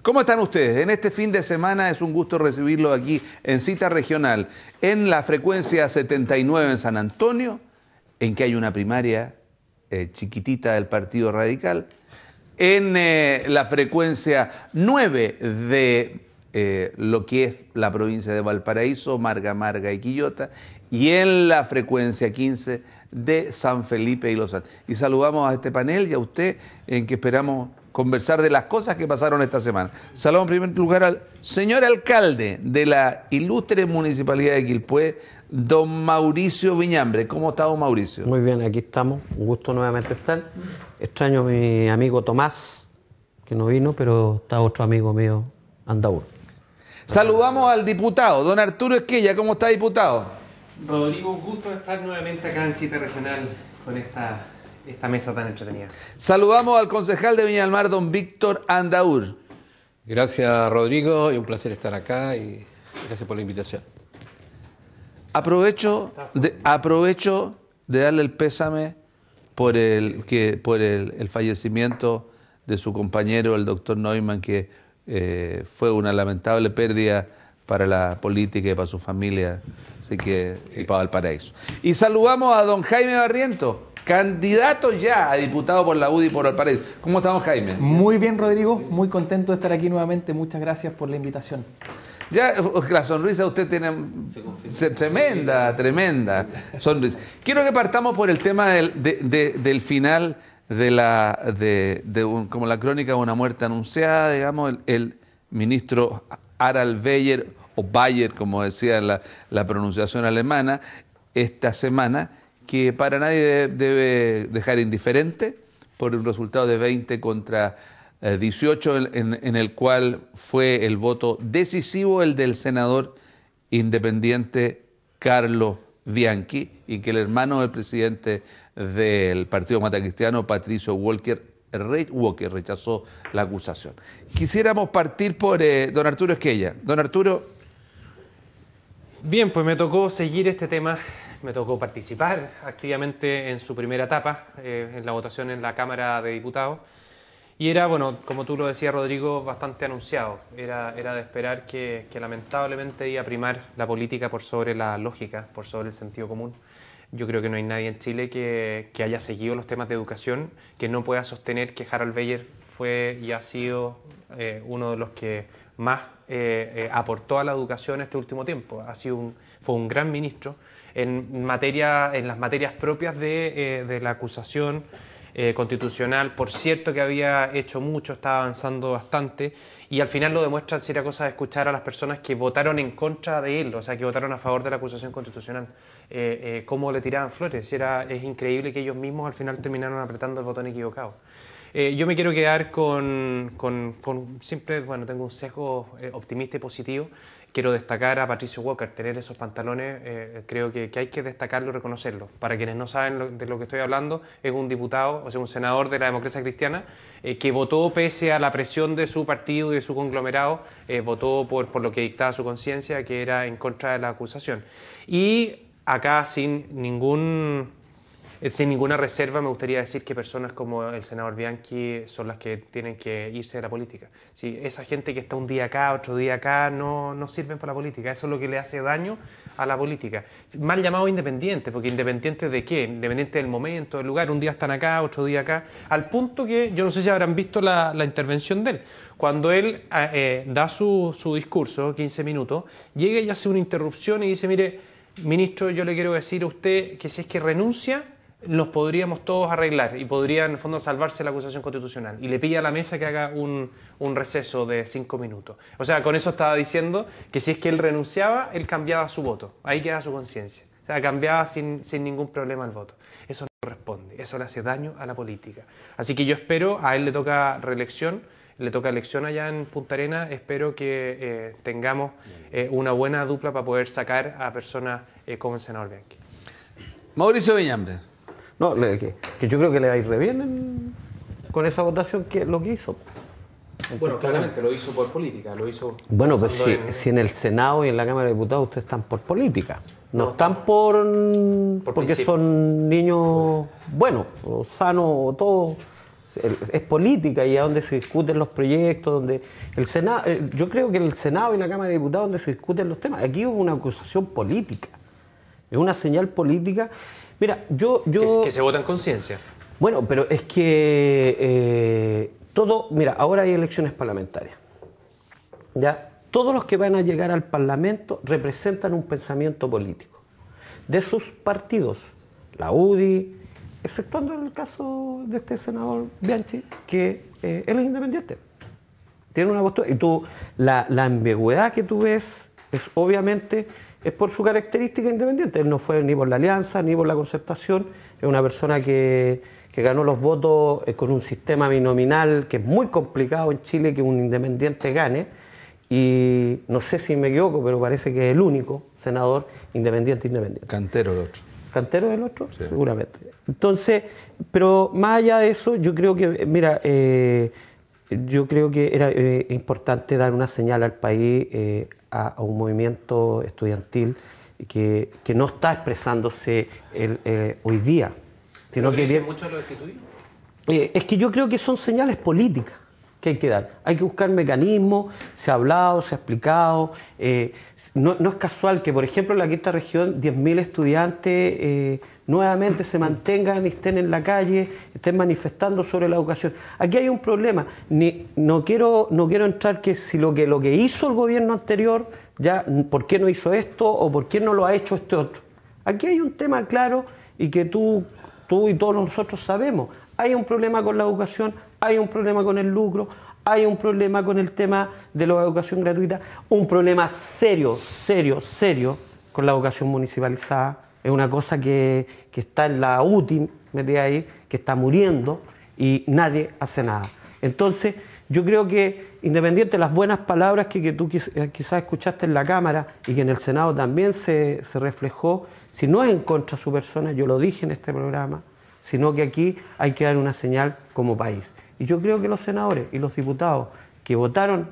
¿Cómo están ustedes? En este fin de semana es un gusto recibirlos aquí en Cita Regional, en la frecuencia 79 en San Antonio, en que hay una primaria chiquitita del Partido Radical, en la frecuencia 9 de lo que es la provincia de Valparaíso, Marga y Quillota, y en la frecuencia 15 de San Felipe y Los Altos. Y saludamos a este panel y a usted, en que esperamos conversar de las cosas que pasaron esta semana. Saludamos en primer lugar al señor alcalde de la ilustre municipalidad de Quilpué, don Mauricio Viñambre. ¿Cómo está, don Mauricio? Muy bien, aquí estamos. Un gusto nuevamente estar. Extraño a mi amigo Tomás, que no vino, pero está otro amigo mío, Andaur. Saludamos al diputado, don Arturo Esquella. ¿Cómo está, diputado? Rodrigo, un gusto estar nuevamente acá en Cita Regional con esta mesa tan entretenida. Saludamos al concejal de Viña del Mar, don Víctor Andaur. Gracias, Rodrigo, y un placer estar acá y gracias por la invitación. Aprovecho de darle el pésame por el fallecimiento de su compañero, el doctor Neumann, que fue una lamentable pérdida para la política y para su familia, así que y para Valparaíso. Y saludamos a don Jaime Barriento, candidato ya a diputado por la UDI por Valparaíso. ¿Cómo estamos, Jaime? Muy bien, Rodrigo, muy contento de estar aquí nuevamente. Muchas gracias por la invitación. Ya, la sonrisa de usted tiene tremenda sonrisa. Quiero que partamos por el tema del final como la crónica de una muerte anunciada, digamos, el ministro Harald Beyer, o Bayer, como decía la pronunciación alemana, esta semana, que para nadie debe dejar indiferente por un resultado de 20 contra 18, en el cual fue el voto decisivo el del senador independiente Carlos Bianchi, y que el hermano del presidente del Partido Matacristiano, Patricio Walker, rechazó la acusación. Quisiéramos partir por don Arturo Esquella. Don Arturo. Bien, pues me tocó seguir este tema, me tocó participar activamente en su primera etapa, en la votación en la Cámara de Diputados. Y era, bueno, como tú lo decías, Rodrigo, bastante anunciado. Era de esperar que lamentablemente iba a primar la política por sobre la lógica, por sobre el sentido común. Yo creo que no hay nadie en Chile que haya seguido los temas de educación que no pueda sostener que Harald Beyer fue y ha sido uno de los que más aportó a la educación este último tiempo. Fue un gran ministro en las materias propias de la acusación constitucional. Por cierto que había hecho mucho, estaba avanzando bastante, y al final lo demuestra si era cosa de escuchar a las personas que votaron en contra de él, o sea, que votaron a favor de la acusación constitucional, cómo le tiraban flores. Es increíble que ellos mismos al final terminaron apretando el botón equivocado. Yo me quiero quedar con siempre, bueno, tengo un sesgo optimista y positivo. Quiero destacar a Patricio Walker, tener esos pantalones, creo que hay que destacarlo y reconocerlo. Para quienes no saben de lo que estoy hablando, es un diputado, o sea, un senador de la democracia cristiana, que votó pese a la presión de su partido y de su conglomerado, votó por lo que dictaba su conciencia, que era en contra de la acusación. Y acá, sin ninguna reserva, me gustaría decir que personas como el senador Bianchi son las que tienen que irse de la política. Sí, esa gente que está un día acá, otro día acá, no sirven para la política. Eso es lo que le hace daño a la política. Mal llamado independiente, porque independiente de qué, independiente del momento, del lugar. Un día están acá, otro día acá. Al punto que, yo no sé si habrán visto la intervención de él. Cuando él da su discurso, 15 minutos, llega y hace una interrupción y dice: mire, ministro, yo le quiero decir a usted que si es que renuncia, los podríamos todos arreglar y podría en el fondo salvarse la acusación constitucional, y le pide a la mesa que haga un receso de 5 minutos. O sea, con eso estaba diciendo que si es que él renunciaba, él cambiaba su voto, ahí queda su conciencia, o sea, cambiaba sin ningún problema el voto. Eso no responde, eso le hace daño a la política. Así que yo espero, a él le toca reelección, le toca elección allá en Punta Arenas, espero que tengamos una buena dupla para poder sacar a personas como el senador Bianchi. Mauricio Viñambre. No, que yo creo que le va a ir re bien con esa votación, que lo que hizo. Bueno, claramente lo hizo por política, lo hizo... Bueno, pues si en el Senado y en la Cámara de Diputados ustedes están por política, no están porque principio. son niños buenos, o sanos, o todos, es política y es donde se discuten los proyectos, donde el Senado, yo creo que el Senado y la Cámara de Diputados donde se discuten los temas. Aquí hubo una acusación política, es una señal política. Mira, Que se vota en conciencia. Bueno, pero es que mira, ahora hay elecciones parlamentarias. Ya, todos los que van a llegar al Parlamento representan un pensamiento político de sus partidos, la UDI, exceptuando el caso de este senador Bianchi, que él es independiente. Tiene una postura. Y la ambigüedad que tú ves es obviamente por su característica independiente. Él no fue ni por la alianza ni por la concertación. Es una persona que ganó los votos con un sistema binominal que es muy complicado en Chile que un independiente gane. Y no sé si me equivoco, pero parece que es el único senador independiente. Cantero el otro. ¿Cantero el otro? Sí. Seguramente. Entonces, pero más allá de eso, yo creo que, mira, yo creo que era importante dar una señal al país, a un movimiento estudiantil que no está expresándose hoy día, sino que bien. ¿Mucho lo destituyen? Es que yo creo que son señales políticas que hay que dar. Hay que buscar mecanismos, se ha hablado, se ha explicado. No es casual que, por ejemplo, en la quinta región 10.000 estudiantes nuevamente se mantengan y estén en la calle, estén manifestando sobre la educación. Aquí hay un problema. No quiero entrar que si lo que hizo el gobierno anterior, ya ¿por qué no hizo esto o por qué no lo ha hecho este otro? Aquí hay un tema claro y que tú y todos nosotros sabemos. Hay un problema con la educación, hay un problema con el lucro, hay un problema con el tema de la educación gratuita, un problema serio con la educación municipalizada. Es una cosa que está en la UTI, metida ahí, que está muriendo y nadie hace nada. Entonces, yo creo que, independiente de las buenas palabras que tú quizás escuchaste en la Cámara y que en el Senado también se reflejó, si no es en contra de su persona, yo lo dije en este programa, sino que aquí hay que dar una señal como país. Y yo creo que los senadores y los diputados que votaron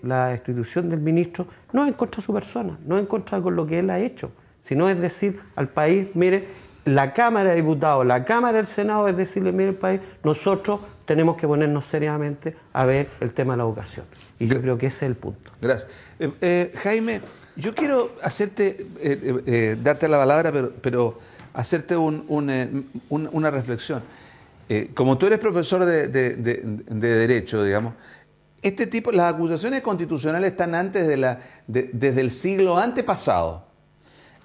la destitución del ministro no es en contra de su persona, no es en contra de lo que él ha hecho, sino es decir al país, mire, la Cámara de Diputados, la Cámara del Senado, es decirle, mire el país, nosotros tenemos que ponernos seriamente a ver el tema de la educación. Y yo creo que ese es el punto. Gracias. Jaime, yo quiero darte la palabra, pero hacerte una reflexión. Como tú eres profesor de Derecho, digamos, las acusaciones constitucionales están antes desde el siglo antepasado.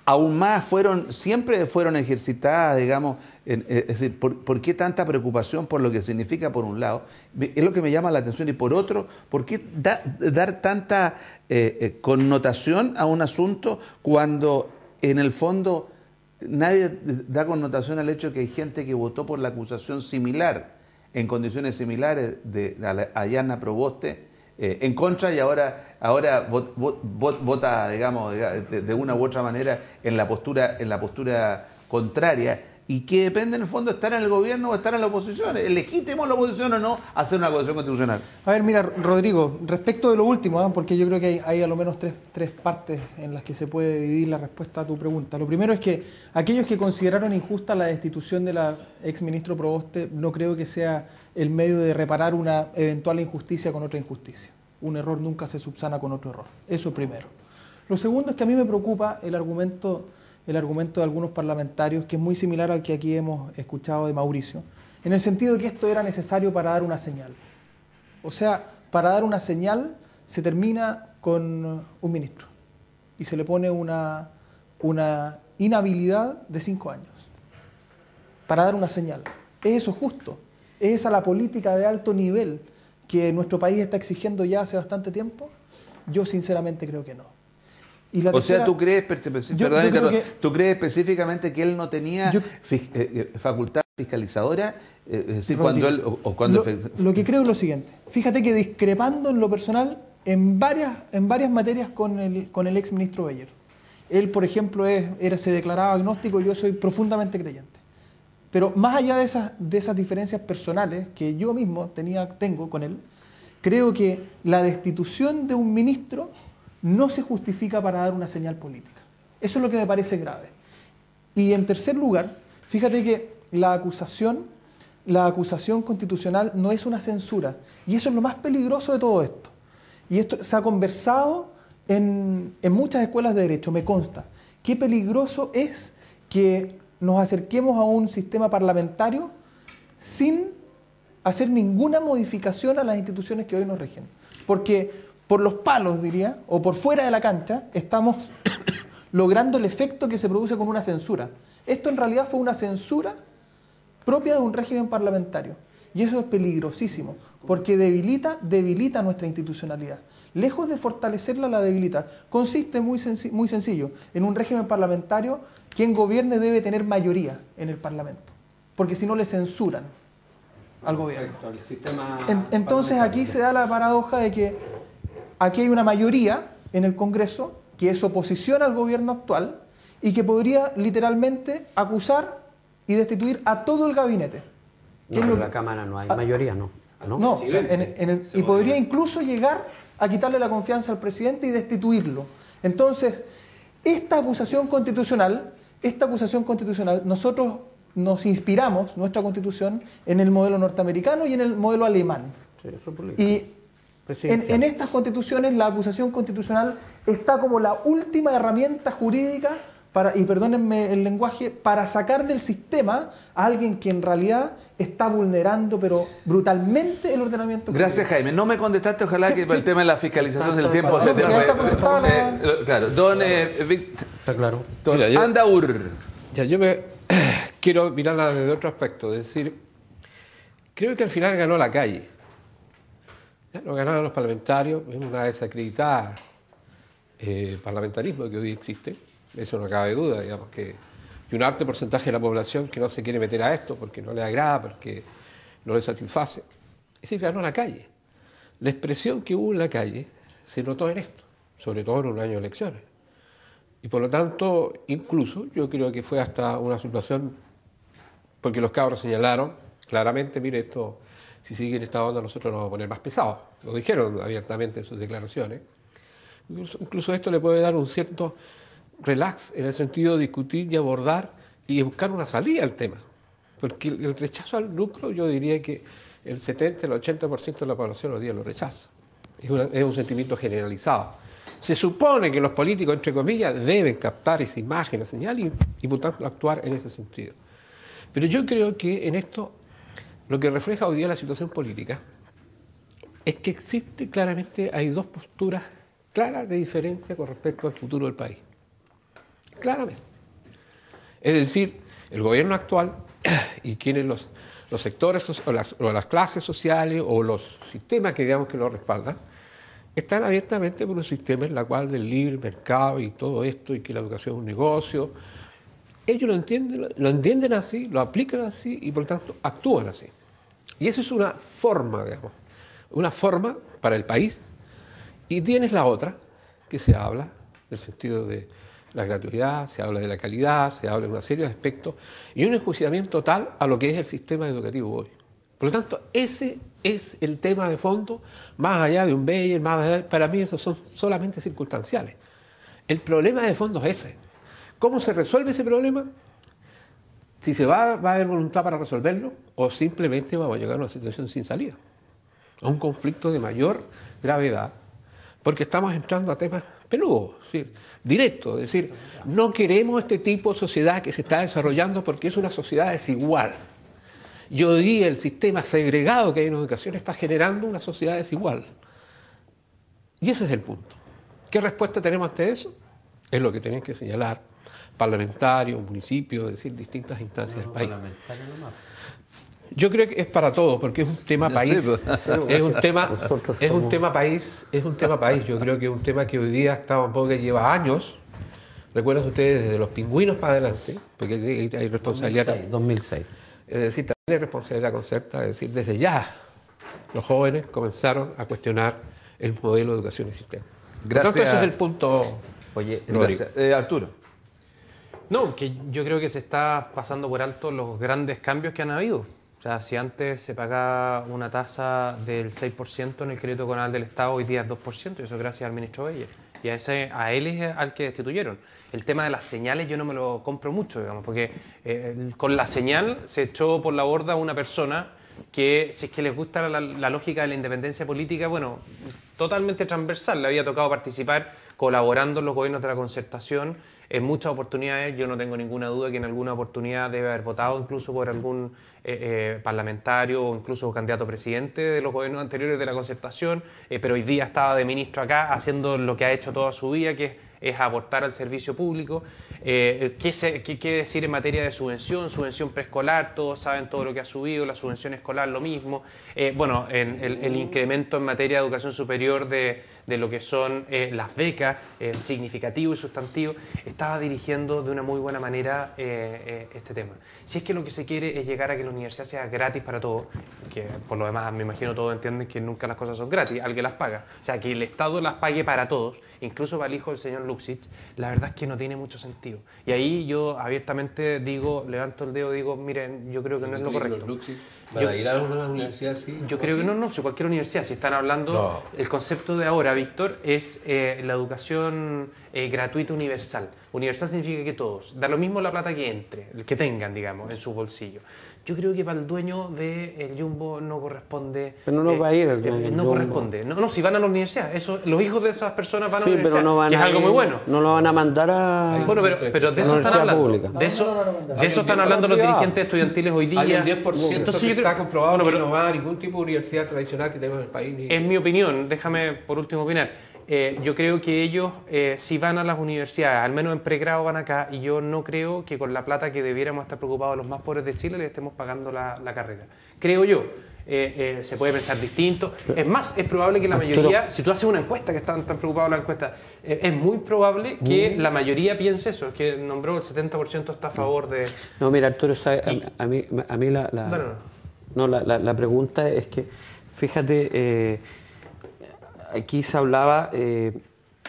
Aún más siempre fueron ejercitadas, digamos, es decir, ¿por qué tanta preocupación por lo que significa por un lado? Es lo que me llama la atención. Y por otro, ¿por qué dar tanta connotación a un asunto cuando en el fondo nadie da connotación al hecho de que hay gente que votó por la acusación similar, en condiciones similares a Yanna Proboste, en contra, y ahora vota, digamos, de una u otra manera en la postura contraria, y que depende en el fondo de estar en el gobierno o estar en la oposición? ¿Es legítimo en la oposición o no hacer una acusación constitucional? A ver, mira, Rodrigo, respecto de lo último, porque yo creo que hay a lo menos tres partes en las que se puede dividir la respuesta a tu pregunta. Lo primero es que aquellos que consideraron injusta la destitución de la exministro Proboste, no creo que sea el medio de reparar una eventual injusticia con otra injusticia. Un error nunca se subsana con otro error. Eso primero. Lo segundo es que a mí me preocupa el argumento de algunos parlamentarios, que es muy similar al que aquí hemos escuchado de Mauricio, en el sentido de que esto era necesario para dar una señal. O sea, para dar una señal se termina con un ministro y se le pone una inhabilidad de 5 años. Para dar una señal. ¿Es eso justo? ¿Es esa la política de alto nivel que nuestro país está exigiendo ya hace bastante tiempo? Yo sinceramente creo que no. Y la tercera, sea, ¿tú crees específicamente que él no tenía facultad fiscalizadora? Es decir, Rodrigo, lo que creo es lo siguiente. Fíjate que discrepando en lo personal en varias materias con el ex ministro Beyer. Él, por ejemplo, se declaraba agnóstico, yo soy profundamente creyente. Pero más allá de esas diferencias personales que yo mismo tengo con él, creo que la destitución de un ministro no se justifica para dar una señal política. Eso es lo que me parece grave. Y en tercer lugar, fíjate que la acusación la acusación constitucional no es una censura. Y eso es lo más peligroso de todo esto. Y esto se ha conversado en muchas escuelas de derecho, me consta. Qué peligroso es que nos acerquemos a un sistema parlamentario sin hacer ninguna modificación a las instituciones que hoy nos rigen. Porque por los palos, diría, o por fuera de la cancha, estamos logrando el efecto que se produce con una censura. Esto en realidad fue una censura propia de un régimen parlamentario. Y eso es peligrosísimo, porque debilita nuestra institucionalidad. Lejos de fortalecerla, la debilita. Consiste muy sencillo. En un régimen parlamentario, quien gobierne debe tener mayoría en el Parlamento, porque si no le censuran al gobierno. Entonces aquí se da la paradoja de que aquí hay una mayoría en el Congreso que es oposición al gobierno actual y que podría literalmente acusar y destituir a todo el gabinete. No, en la Cámara no hay mayoría, ¿no? No, o sea, y podría incluso llegar a quitarle la confianza al presidente y destituirlo. Entonces, esta acusación constitucional, nosotros nos inspiramos, nuestra Constitución, en el modelo norteamericano y en el modelo alemán. Sí, y en estas constituciones, la acusación constitucional está como la última herramienta jurídica para, y perdónenme el lenguaje, para sacar del sistema a alguien que en realidad está vulnerando, pero brutalmente, el ordenamiento. Gracias, Jaime. No me contestaste, ojalá que sí. el tema de la fiscalización del tiempo se te ya está contestada claro, don Está claro. Mira, Andaur. yo me quiero mirarla desde otro aspecto, es decir, creo que al final ganó la calle. Lo ganaron los parlamentarios, es una desacreditada parlamentarismo que hoy existe, eso no cabe duda, digamos que y un alto porcentaje de la población que no se quiere meter a esto porque no le agrada, porque no le satisface. Es decir, ganó la calle. La expresión que hubo en la calle se notó en esto, sobre todo en un año de elecciones. Y por lo tanto, incluso yo creo que fue hasta una situación, porque los cabros señalaron claramente, mire, esto, si sigue en esta onda nosotros nos vamos a poner más pesados. Lo dijeron abiertamente en sus declaraciones. Incluso esto le puede dar un cierto relax en el sentido de discutir y abordar y buscar una salida al tema. Porque el rechazo al lucro, yo diría que el 70, el 80% de la población hoy día lo rechaza. Es un sentimiento generalizado. Se supone que los políticos, entre comillas, deben captar esa imagen, esa señal y por tanto actuar en ese sentido. Pero yo creo que en esto lo que refleja hoy día la situación política es que existe claramente, hay dos posturas claras de diferencia con respecto al futuro del país. Claramente. Es decir, el gobierno actual y quienes los sectores o las clases sociales o los sistemas que digamos que lo respaldan, están abiertamente por un sistema en el cual del libre mercado y todo esto y que la educación es un negocio. Ellos lo entienden así, lo aplican así y por lo tanto actúan así. Y eso es una forma, digamos, una forma para el país. Y tienes la otra, que se habla del sentido de la gratuidad, se habla de la calidad, se habla de una serie de aspectos y un enjuiciamiento total a lo que es el sistema educativo hoy. Por lo tanto, ese es el tema de fondo, más allá de un Bayer, más allá, para mí esos son solamente circunstanciales. El problema de fondo es ese. ¿Cómo se resuelve ese problema? Si se va a haber voluntad para resolverlo o simplemente vamos a llegar a una situación sin salida, a un conflicto de mayor gravedad, porque estamos entrando a temas peludos, es decir, directos, es decir, no queremos este tipo de sociedad que se está desarrollando porque es una sociedad desigual. Yo diría el sistema segregado que hay en educación está generando una sociedad desigual. Y ese es el punto. ¿Qué respuesta tenemos ante eso? Es lo que tienen que señalar parlamentarios, municipios, es decir, distintas instancias del país. Yo creo que es para todo, porque es un tema país, es un tema país. Yo creo que es un tema que hoy día está un poco que lleva años. Recuerden ustedes desde los pingüinos para adelante, porque hay responsabilidad. 2006. Es decir, también hay responsabilidad concerta, es decir, desde ya los jóvenes comenzaron a cuestionar el modelo de educación existente. Gracias. Por tanto, ese es el punto. Oye, gracias. Arturo. No, que yo creo que se está pasando por alto los grandes cambios que han habido. O sea, si antes se pagaba una tasa del 6% en el crédito conal del Estado, hoy día es 2%, y eso gracias al ministro Beyer. Y a él es al que destituyeron. El tema de las señales yo no me lo compro mucho, digamos, porque con la señal se echó por la borda a una persona que, si es que les gusta la lógica de la independencia política, bueno, totalmente transversal. Le había tocado participar colaborando en los gobiernos de la concertación en muchas oportunidades. Yo no tengo ninguna duda que en alguna oportunidad debe haber votado incluso por algún parlamentario o incluso candidato a presidente de los gobiernos anteriores de la concertación, pero hoy día estaba de ministro acá haciendo lo que ha hecho toda su vida, que es aportar al servicio público. ¿Qué decir en materia de subvención preescolar? Todos saben todo lo que ha subido, la subvención escolar lo mismo. Bueno, el incremento en materia de educación superior de lo que son las becas, significativo y sustantivo. Estaba dirigiendo de una muy buena manera este tema. Si es que lo que se quiere es llegar a que la universidad sea gratis para todos, que por lo demás me imagino todos entienden que nunca las cosas son gratis, alguien las paga. O sea, que el Estado las pague para todos, incluso para el hijo del señor Luxich, la verdad es que no tiene mucho sentido. Y ahí yo abiertamente digo, levanto el dedo y digo, miren, yo creo que no es lo correcto. ¿Para ir a una universidad así? Yo creo que no, si cualquier universidad, si están hablando, No. El concepto de ahora, Víctor, es la educación gratuita universal. Universal significa que todos, da lo mismo la plata que entre, el que tengan, digamos, en su bolsillo. Yo creo que para el dueño del Jumbo no corresponde. Pero no nos va a ir el dueño del No Jumbo. corresponde. No, si van a la universidad, los hijos de esas personas van a Sí, la universidad, pero no van que es a algo ir, muy bueno. No lo van a mandar a... Bueno, pero de eso están universidad hablando. pública. De eso No. están hablando los dirigentes estudiantiles hoy día. Hay un 10% Entonces, que yo creo- está comprobado Bueno, que pero- no va a ningún tipo de universidad tradicional que tenemos en el país. Es mi opinión, déjame por último opinar. Yo creo que ellos, si van a las universidades, al menos en pregrado van acá, y yo no creo que con la plata que debiéramos estar preocupados los más pobres de Chile le estemos pagando la carrera. Creo yo. Se puede pensar distinto. Es más, es probable que la mayoría, si tú haces una encuesta, que están tan preocupados en la encuesta, es muy probable que la mayoría piense eso, que nombró el 70% está a favor de... No, mira, Arturo, ¿sabe? A mí la pregunta es que, fíjate, aquí se hablaba,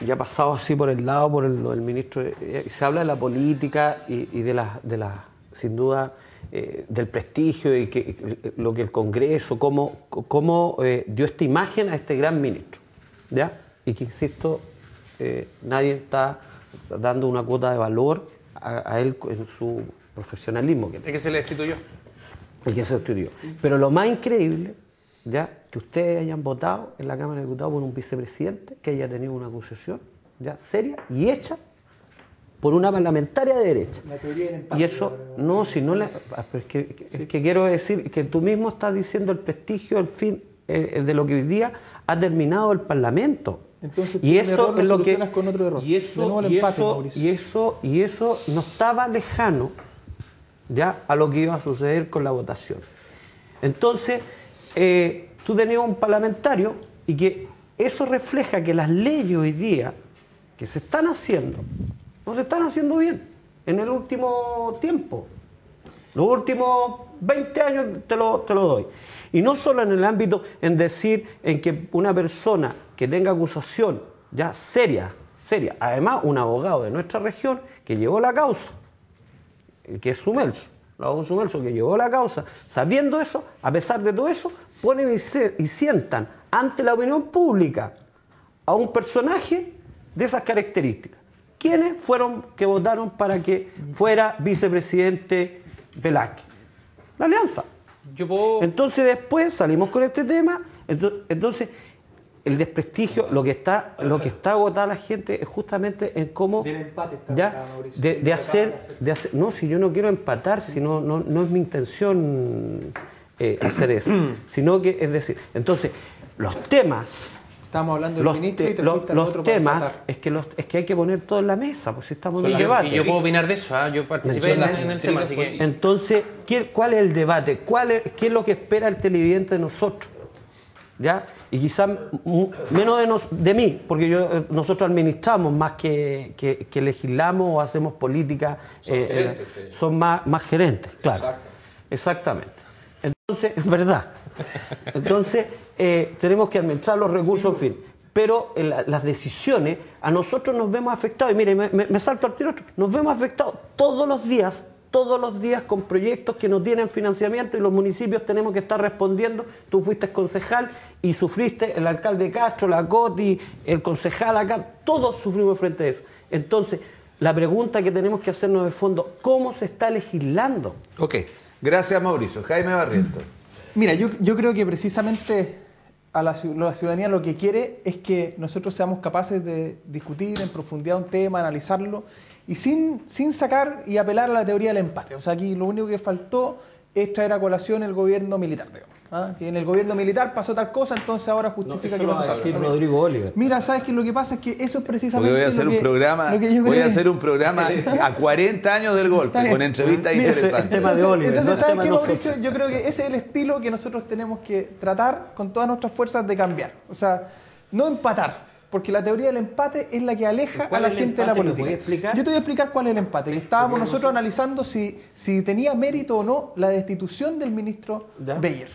ya pasado así por el lado, por lo del ministro, se habla de la política y de la sin duda, del prestigio y lo que el Congreso, cómo dio esta imagen a este gran ministro, ¿ya? Y que, insisto, nadie está dando una cuota de valor a él en su profesionalismo. ¿De qué se le destituyó? El que se estudió. Pero lo más increíble, ya, que ustedes hayan votado en la Cámara de Diputados por un vicepresidente que haya tenido una acusación ya seria y hecha por una parlamentaria de derecha. La teoría del empate. Y eso, no, si no la... Pero es que quiero decir que tú mismo estás diciendo el prestigio, el fin de lo que hoy día ha terminado el Parlamento. Entonces, y tú eso un error lo es lo que solucionas con otro error. y De nuevo el empate, Mauricio. y eso no estaba lejano ya a lo que iba a suceder con la votación. Entonces, tú tenías un parlamentario y que eso refleja que las leyes hoy día que se están haciendo no se están haciendo bien en el último tiempo. Los últimos 20 años te lo doy. Y no solo en el ámbito en decir en que una persona que tenga acusación ya seria, además un abogado de nuestra región que llevó la causa, que es Sumelso, el abogado Sumelso que llevó la causa, sabiendo eso, a pesar de todo eso, ponen y sientan ante la opinión pública a un personaje de esas características. ¿Quiénes fueron que votaron para que fuera vicepresidente Velázquez? La Alianza. Entonces después salimos con este tema, entonces el desprestigio, lo que está agotada la gente es justamente en cómo Del empate está ya agotada, Mauricio. de hacer, no, si yo no quiero empatar, si no es mi intención hacer eso, sino que, es decir, entonces los temas, Estamos hablando del ministro y te fuiste al los otro para temas empatar. es que hay que poner todo en la mesa, pues si estamos en Y un debate. yo puedo opinar de eso, yo participé en el tema, así que... Entonces, ¿cuál es el debate? ¿Qué es lo que espera el televidente de nosotros? ¿Ya? Y quizás menos de mí, porque nosotros administramos más que legislamos o hacemos política, son más gerentes, claro. Exactamente. Entonces, es verdad. Entonces, tenemos que administrar los recursos, en fin. Pero las decisiones, a nosotros nos vemos afectados. Y mire, me salto al tiro, nos vemos afectados todos los días todos los días con proyectos que no tienen financiamiento y los municipios tenemos que estar respondiendo. Tú fuiste concejal y sufriste, el alcalde Castro, la Coti, el concejal acá, todos sufrimos frente a eso. Entonces, la pregunta que tenemos que hacernos de fondo, ¿cómo se está legislando? Ok, gracias Mauricio. Jaime Barrientos. Mira, yo creo que precisamente a la ciudadanía lo que quiere es que nosotros seamos capaces de discutir en profundidad un tema, analizarlo, y sin sacar y apelar a la teoría del empate. O sea, aquí lo único que faltó es traer a colación el gobierno militar, digamos. Que en el gobierno militar pasó tal cosa, entonces ahora justifica que pasó tal cosa. Rodrigo Oliver. Mira, ¿sabes qué? Lo que pasa es que eso es precisamente Porque voy a hacer un programa a 40 años del golpe, con entrevistas interesantes. Tema de Oliver, entonces no ¿sabes qué, tema Mauricio? Yo creo que ese es el estilo que nosotros tenemos que tratar con todas nuestras fuerzas de cambiar. O sea, no empatar. Porque la teoría del empate es la que aleja a la gente de la política. Yo te voy a explicar cuál es el empate. Que estábamos nosotros analizando si tenía mérito o no la destitución del ministro Beyer.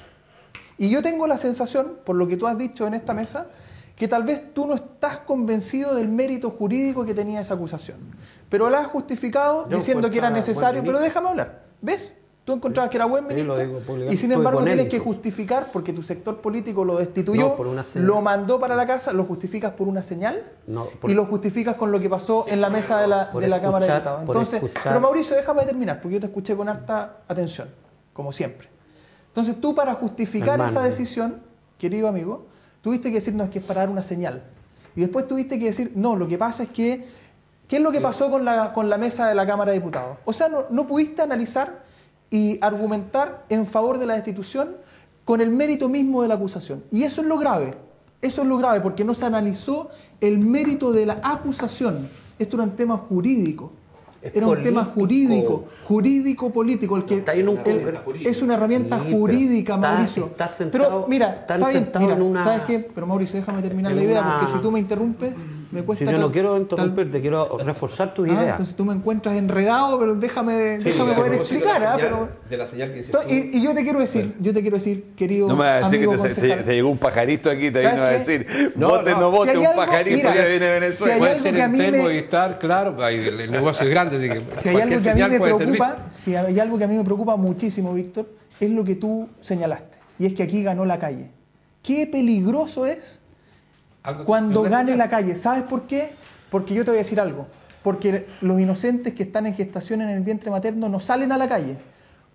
Y yo tengo la sensación, por lo que tú has dicho en esta mesa, que tal vez tú no estás convencido del mérito jurídico que tenía esa acusación. Pero la has justificado diciendo que era necesario. Pero déjame hablar. ¿Ves? Tú encontrabas que era buen ministro y sin embargo tienes que justificar porque tu sector político lo destituyó, lo mandó para la casa, lo justificas por una señal y lo justificas con lo que pasó en la mesa de la Cámara de Diputados. Entonces, pero Mauricio, déjame terminar porque yo te escuché con harta atención, como siempre. Entonces tú para justificar esa decisión, querido amigo, tuviste que decir, no, es que es para dar una señal. Y después tuviste que decir, no, lo que pasa es que, ¿qué es lo que pasó con la mesa de la Cámara de Diputados? O sea, no pudiste analizar y argumentar en favor de la destitución con el mérito mismo de la acusación. Y eso es lo grave. Eso es lo grave, porque no se analizó el mérito de la acusación. Esto era un tema jurídico. Era un tema jurídico-político. Es una herramienta jurídica, Mauricio. Pero mira, está bien, mira, ¿sabes qué? Pero Mauricio, déjame terminar la idea, porque si tú me interrumpes, me cuesta... Si yo no quiero interrumpir, te quiero reforzar tu idea. Entonces tú me encuentras enredado, pero déjame poder explicar. De la señal que y yo te quiero decir, querido. No me vas a decir amigo que te llegó un pajarito aquí, te vino a decir, vote, no vote, si un pajarito mira, que viene de Venezuela. Si puede ser enfermo y estar, claro, el negocio es grande, así que si hay algo que a mí me preocupa, si hay algo que a mí me preocupa muchísimo, Víctor, es lo que tú señalaste, y es que aquí ganó la calle. Qué peligroso es cuando gane la calle. ¿Sabes por qué? Porque yo te voy a decir algo. Porque los inocentes que están en gestación en el vientre materno no salen a la calle.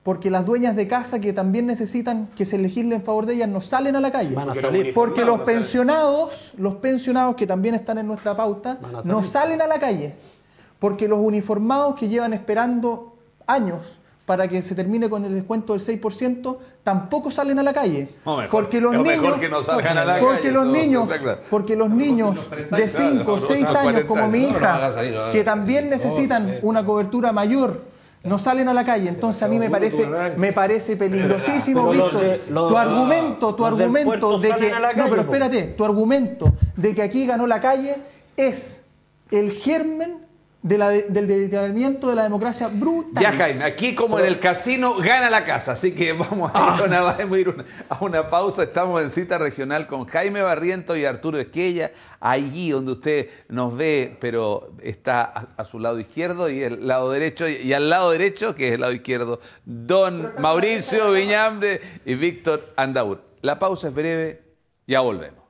Porque las dueñas de casa que también necesitan que se legisle en favor de ellas no salen a la calle. Van a salir. Porque los pensionados que también están en nuestra pauta, no salen a la calle. Porque los uniformados que llevan esperando años para que se termine con el descuento del 6%, tampoco salen a la calle. Porque los niños, que no salgan a la porque los niños de 5 o 6 años, como mi hija, que también necesitan una cobertura mayor, no salen a la calle. Entonces a mí me parece peligrosísimo, Víctor. Tu argumento de que... No, pero espérate, tu argumento de que aquí ganó la calle es el germen del deterioramiento de la democracia brutal. Ya, Jaime, aquí como en el casino gana la casa, así que vamos a ir a una pausa. Estamos en Cita Regional con Jaime Barrientos y Arturo Esquella, allí donde usted nos ve, pero está a su lado izquierdo y el lado derecho, y al lado derecho, que es el lado izquierdo, don Mauricio Viñambre y Víctor Andaur. La pausa es breve, ya volvemos.